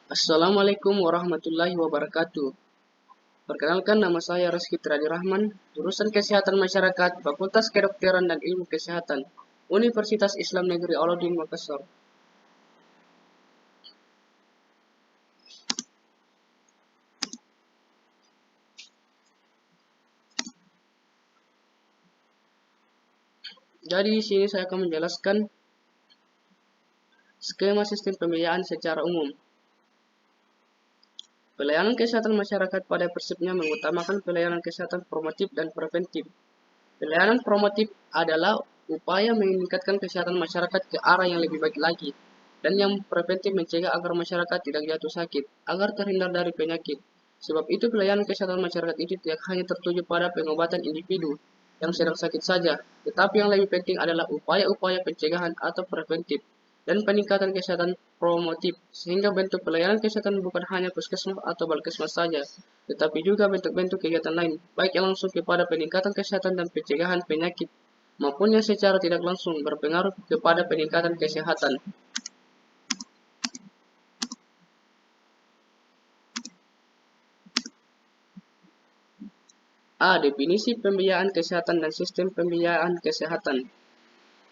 Assalamualaikum warahmatullahi wabarakatuh. Perkenalkan, nama saya Rizky Tradi Rahman, jurusan Kesehatan Masyarakat, Fakultas Kedokteran dan Ilmu Kesehatan, Universitas Islam Negeri Alauddin Makassar. Jadi di sini saya akan menjelaskan skema sistem pembiayaan secara umum. Pelayanan kesehatan masyarakat pada prinsipnya mengutamakan pelayanan kesehatan promotif dan preventif. Pelayanan promotif adalah upaya meningkatkan kesehatan masyarakat ke arah yang lebih baik lagi, dan yang preventif mencegah agar masyarakat tidak jatuh sakit, agar terhindar dari penyakit. Sebab itu pelayanan kesehatan masyarakat itu tidak hanya tertuju pada pengobatan individu yang sedang sakit saja, tetapi yang lebih penting adalah upaya-upaya pencegahan atau preventif dan peningkatan kesehatan promotif, sehingga bentuk pelayanan kesehatan bukan hanya puskesmas atau balkesmas saja, tetapi juga bentuk-bentuk kegiatan lain, baik yang langsung kepada peningkatan kesehatan dan pencegahan penyakit, maupun yang secara tidak langsung berpengaruh kepada peningkatan kesehatan. A. Definisi pembiayaan kesehatan dan sistem pembiayaan kesehatan.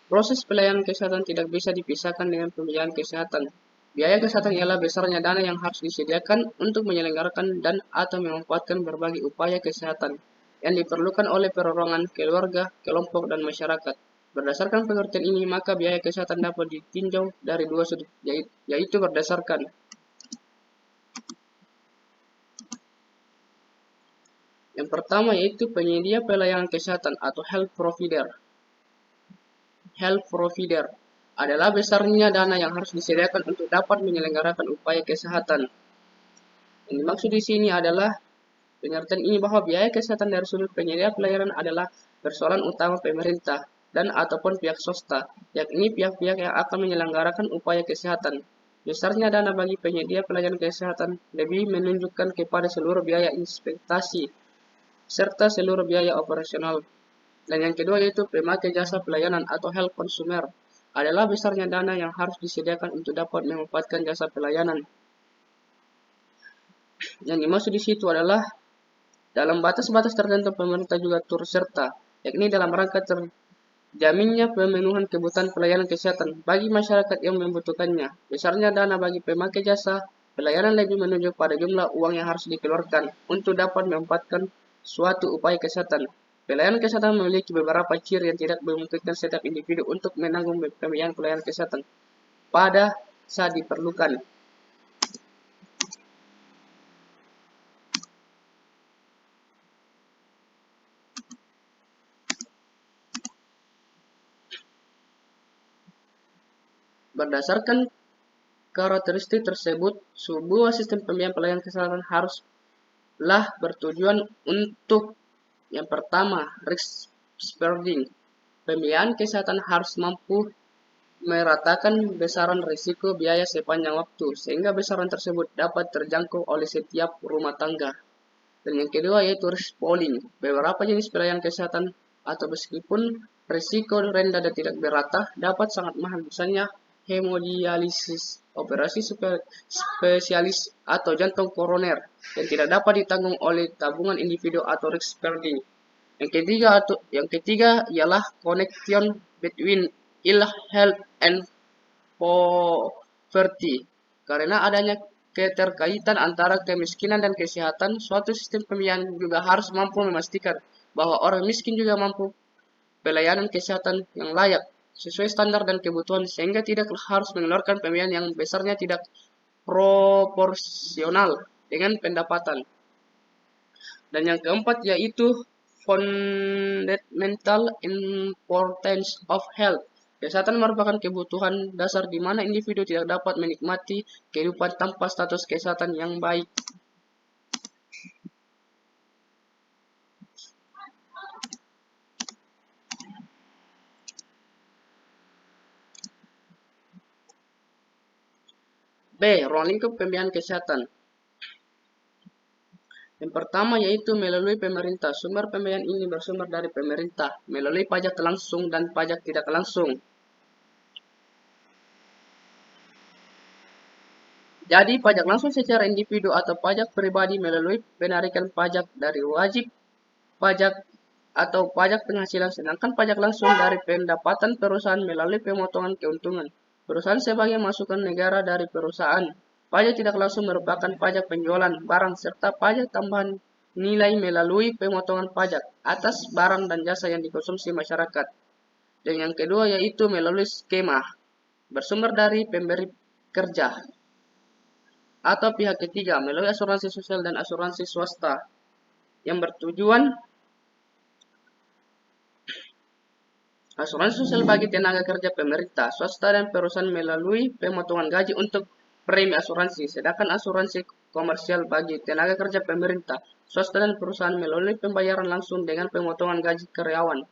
Proses pelayanan kesehatan tidak bisa dipisahkan dengan pembiayaan kesehatan. Biaya kesehatan ialah besarnya dana yang harus disediakan untuk menyelenggarakan dan atau memanfaatkan berbagai upaya kesehatan yang diperlukan oleh perorangan, keluarga, kelompok, dan masyarakat. Berdasarkan pengertian ini, maka biaya kesehatan dapat ditinjau dari dua sudut, yaitu berdasarkan yang pertama yaitu penyedia pelayanan kesehatan atau health provider. Health provider adalah besarnya dana yang harus disediakan untuk dapat menyelenggarakan upaya kesehatan. Yang dimaksud di sini adalah pengertian ini bahwa biaya kesehatan dari sudut penyedia pelayanan adalah persoalan utama pemerintah dan ataupun pihak swasta, yakni pihak-pihak yang akan menyelenggarakan upaya kesehatan. Besarnya dana bagi penyedia pelayanan kesehatan lebih menunjukkan kepada seluruh biaya investasi serta seluruh biaya operasional. Dan yang kedua yaitu pemakai jasa pelayanan atau health consumer adalah besarnya dana yang harus disediakan untuk dapat memanfaatkan jasa pelayanan. Yang dimaksud di situ adalah dalam batas-batas tertentu pemerintah juga turut serta, yakni dalam rangka terjaminnya pemenuhan kebutuhan pelayanan kesehatan bagi masyarakat yang membutuhkannya. Besarnya dana bagi pemakai jasa pelayanan lebih menunjuk pada jumlah uang yang harus dikeluarkan untuk dapat memanfaatkan suatu upaya kesehatan. Pelayanan kesehatan memiliki beberapa ciri yang tidak memungkinkan setiap individu untuk menanggung pembiayaan pelayanan kesehatan pada saat diperlukan. Berdasarkan karakteristik tersebut, sebuah sistem pembiayaan pelayanan kesehatan haruslah bertujuan untuk yang pertama, risk spreading. Pembiayaan kesehatan harus mampu meratakan besaran risiko biaya sepanjang waktu, sehingga besaran tersebut dapat terjangkau oleh setiap rumah tangga. Dan yang kedua yaitu risk pooling. Beberapa jenis pelayanan kesehatan atau meskipun risiko rendah dan tidak merata dapat sangat mahal, misalnya hemodialisis, operasi spesialis atau jantung koroner yang tidak dapat ditanggung oleh tabungan individu atau risk spreading. Yang ketiga ialah connection between ill health and poverty. Karena adanya keterkaitan antara kemiskinan dan kesehatan, suatu sistem pembiayaan juga harus mampu memastikan bahwa orang miskin juga mampu pelayanan kesehatan yang layak sesuai standar dan kebutuhan, sehingga tidak harus mengeluarkan pembiayaan yang besarnya tidak proporsional dengan pendapatan. Dan yang keempat yaitu fundamental importance of health. Kesehatan merupakan kebutuhan dasar di mana individu tidak dapat menikmati kehidupan tanpa status kesehatan yang baik. B. Ruang lingkup pembiayaan kesehatan. Yang pertama yaitu melalui pemerintah. Sumber pembiayaan ini bersumber dari pemerintah melalui pajak langsung dan pajak tidak langsung. Jadi pajak langsung secara individu atau pajak pribadi melalui penarikan pajak dari wajib pajak atau pajak penghasilan, sedangkan pajak langsung dari pendapatan perusahaan melalui pemotongan keuntungan perusahaan sebagai masukan negara dari perusahaan. Pajak tidak langsung merupakan pajak penjualan barang serta pajak tambahan nilai melalui pemotongan pajak atas barang dan jasa yang dikonsumsi masyarakat. Dan yang kedua yaitu melalui skema bersumber dari pemberi kerja atau pihak ketiga melalui asuransi sosial dan asuransi swasta yang bertujuan asuransi sosial bagi tenaga kerja pemerintah, swasta dan perusahaan melalui pemotongan gaji untuk premi asuransi, sedangkan asuransi komersial bagi tenaga kerja pemerintah, swasta dan perusahaan melalui pembayaran langsung dengan pemotongan gaji karyawan.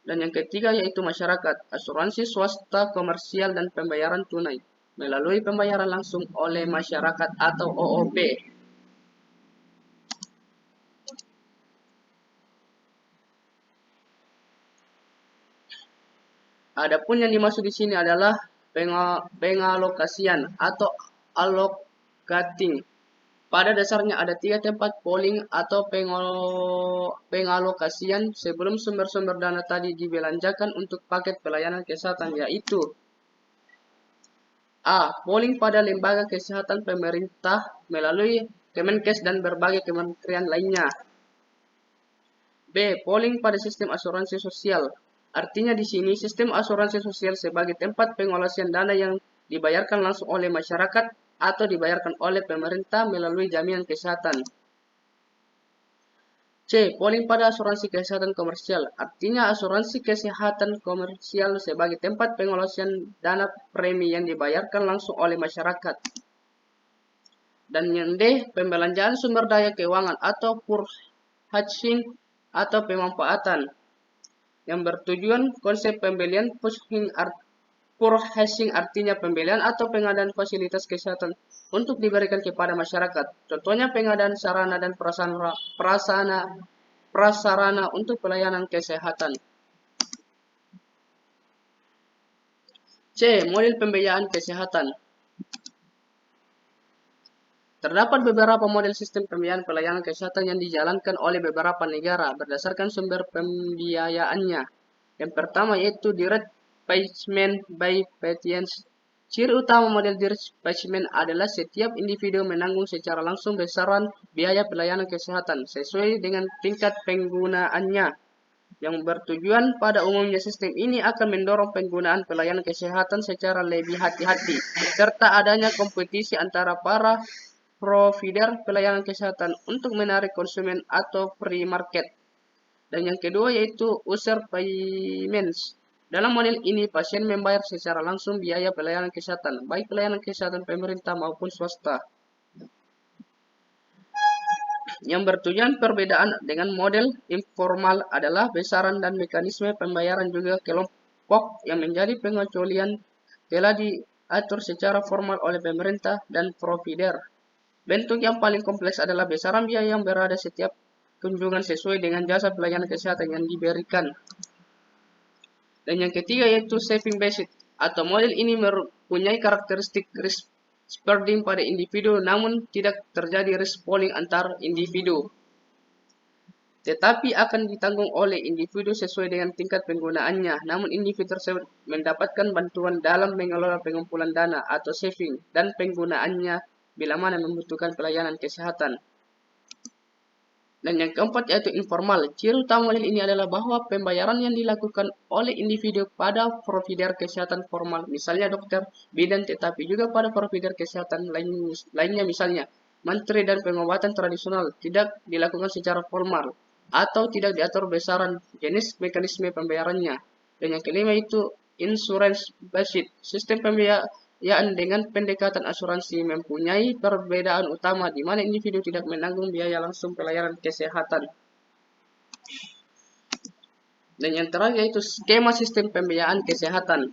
Dan yang ketiga yaitu masyarakat, asuransi swasta komersial dan pembayaran tunai melalui pembayaran langsung oleh masyarakat atau OOP. Adapun yang dimaksud di sini adalah pengalokasian atau allocating. Pada dasarnya ada 3 tempat polling atau pengalokasian sebelum sumber-sumber dana tadi dibelanjakan untuk paket pelayanan kesehatan, yaitu A. Polling pada lembaga kesehatan pemerintah melalui Kemenkes dan berbagai kementerian lainnya. B. Polling pada sistem asuransi sosial. Artinya di sini sistem asuransi sosial sebagai tempat pengolahan dana yang dibayarkan langsung oleh masyarakat atau dibayarkan oleh pemerintah melalui jaminan kesehatan. C. Polling pada asuransi kesehatan komersial. Artinya asuransi kesehatan komersial sebagai tempat pengolahan dana premi yang dibayarkan langsung oleh masyarakat. Dan yang D. Pembelanjaan sumber daya keuangan atau purchasing atau pemanfaatan yang bertujuan konsep pembelian purchasing artinya pembelian atau pengadaan fasilitas kesehatan untuk diberikan kepada masyarakat. Contohnya pengadaan sarana dan prasarana untuk pelayanan kesehatan. C. Model pembiayaan kesehatan. Terdapat beberapa model sistem pembiayaan pelayanan kesehatan yang dijalankan oleh beberapa negara berdasarkan sumber pembiayaannya. Yang pertama yaitu direct payment by patients. Ciri utama model direct payment adalah setiap individu menanggung secara langsung besaran biaya pelayanan kesehatan sesuai dengan tingkat penggunaannya. Yang bertujuan pada umumnya sistem ini akan mendorong penggunaan pelayanan kesehatan secara lebih hati-hati, serta adanya kompetisi antara para provider pelayanan kesehatan untuk menarik konsumen atau free market. Dan yang kedua yaitu user payments. Dalam model ini pasien membayar secara langsung biaya pelayanan kesehatan, baik pelayanan kesehatan pemerintah maupun swasta. Yang bertujuan perbedaan dengan model informal adalah besaran dan mekanisme pembayaran juga kelompok yang menjadi pengecualian telah diatur secara formal oleh pemerintah dan provider. Bentuk yang paling kompleks adalah besaran biaya yang berada setiap kunjungan sesuai dengan jasa pelayanan kesehatan yang diberikan. Dan yang ketiga yaitu saving based atau model ini mempunyai karakteristik risk spreading pada individu namun tidak terjadi risk pooling antar individu, tetapi akan ditanggung oleh individu sesuai dengan tingkat penggunaannya. Namun individu tersebut mendapatkan bantuan dalam mengelola pengumpulan dana atau saving dan penggunaannya bila mana membutuhkan pelayanan kesehatan. Dan yang keempat yaitu informal. Ciri utama model ini adalah bahwa pembayaran yang dilakukan oleh individu pada provider kesehatan formal, misalnya dokter, bidan, tetapi juga pada provider kesehatan lainnya misalnya mantri dan pengobatan tradisional tidak dilakukan secara formal atau tidak diatur besaran jenis mekanisme pembayarannya. Dan yang kelima itu insurance based. Sistem pembiayaan dengan pendekatan asuransi mempunyai perbedaan utama di mana individu tidak menanggung biaya langsung pelayanan kesehatan. Dan yang terakhir yaitu skema sistem pembiayaan kesehatan.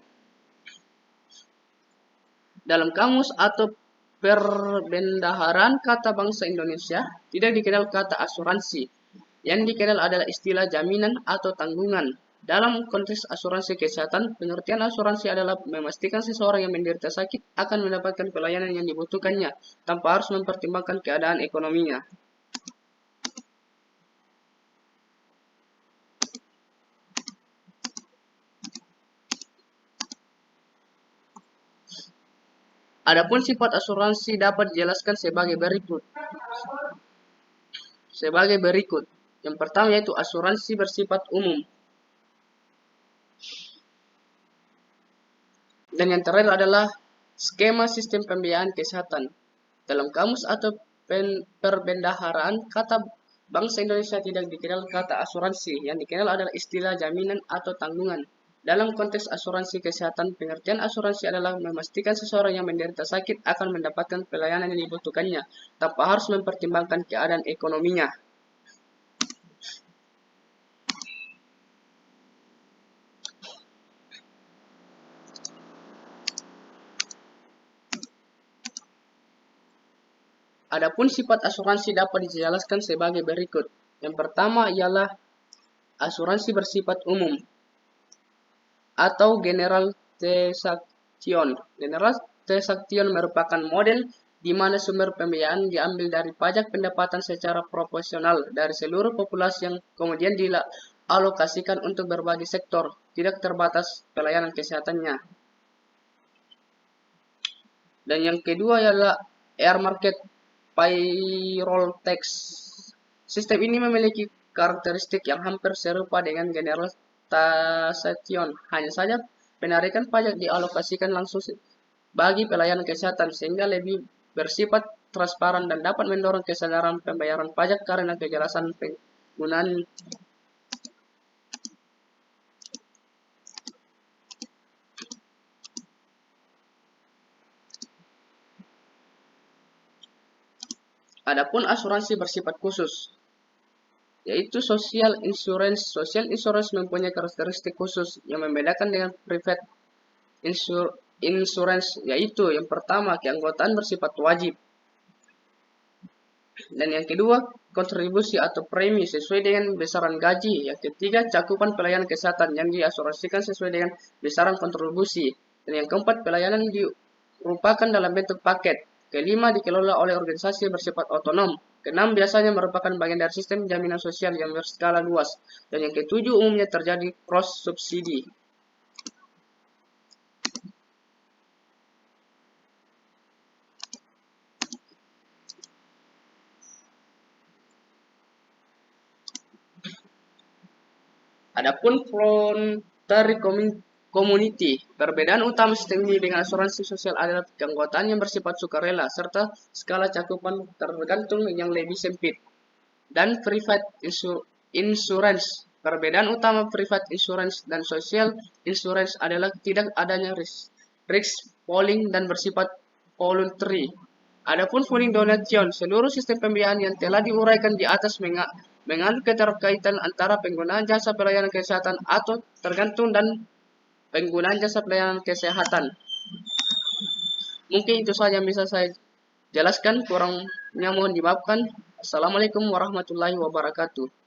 Dalam kamus atau perbendaharaan kata bangsa Indonesia tidak dikenal kata asuransi. Yang dikenal adalah istilah jaminan atau tanggungan. Dalam konteks asuransi kesehatan, pengertian asuransi adalah memastikan seseorang yang menderita sakit akan mendapatkan pelayanan yang dibutuhkannya tanpa harus mempertimbangkan keadaan ekonominya. Adapun sifat asuransi dapat dijelaskan sebagai berikut. Yang pertama yaitu asuransi bersifat umum. Dan yang terakhir adalah skema sistem pembiayaan kesehatan. Dalam kamus atau perbendaharaan kata bangsa Indonesia tidak dikenal kata asuransi, yang dikenal adalah istilah jaminan atau tanggungan. Dalam konteks asuransi kesehatan, pengertian asuransi adalah memastikan seseorang yang menderita sakit akan mendapatkan pelayanan yang dibutuhkannya tanpa harus mempertimbangkan keadaan ekonominya. Adapun sifat asuransi dapat dijelaskan sebagai berikut. Yang pertama ialah asuransi bersifat umum atau general taxation. General taxation merupakan model di mana sumber pembiayaan diambil dari pajak pendapatan secara proporsional dari seluruh populasi yang kemudian dialokasikan untuk berbagai sektor, tidak terbatas pelayanan kesehatannya. Dan yang kedua ialah air market payroll tax. Sistem ini memiliki karakteristik yang hampir serupa dengan general taxation. Hanya saja penarikan pajak dialokasikan langsung bagi pelayanan kesehatan sehingga lebih bersifat transparan dan dapat mendorong kesadaran pembayaran pajak karena kejelasan penggunaan. Adapun asuransi bersifat khusus, yaitu social insurance. Social insurance mempunyai karakteristik khusus yang membedakan dengan private insurance, yaitu yang pertama keanggotaan bersifat wajib, dan yang kedua kontribusi atau premi sesuai dengan besaran gaji, yang ketiga cakupan pelayanan kesehatan yang diasuransikan sesuai dengan besaran kontribusi, dan yang keempat pelayanan dirupakan dalam bentuk paket, kelima dikelola oleh organisasi bersifat otonom, keenam biasanya merupakan bagian dari sistem jaminan sosial yang berskala luas, dan yang ketujuh umumnya terjadi cross subsidi. Adapun voluntary community, perbedaan utama sistem ini dengan asuransi sosial adalah keanggotaan yang bersifat sukarela serta skala cakupan tergantung yang lebih sempit. Dan private insurance, perbedaan utama private insurance dan social insurance adalah tidak adanya risk pooling dan bersifat voluntary. Adapun funding donation, seluruh sistem pembiayaan yang telah diuraikan di atas mengandung keterkaitan antara penggunaan jasa pelayanan kesehatan atau tergantung dan penggunaan jasa pelayanan kesehatan. Mungkin itu saja yang bisa saya jelaskan, kurangnya mohon dimaafkan. Assalamualaikum warahmatullahi wabarakatuh.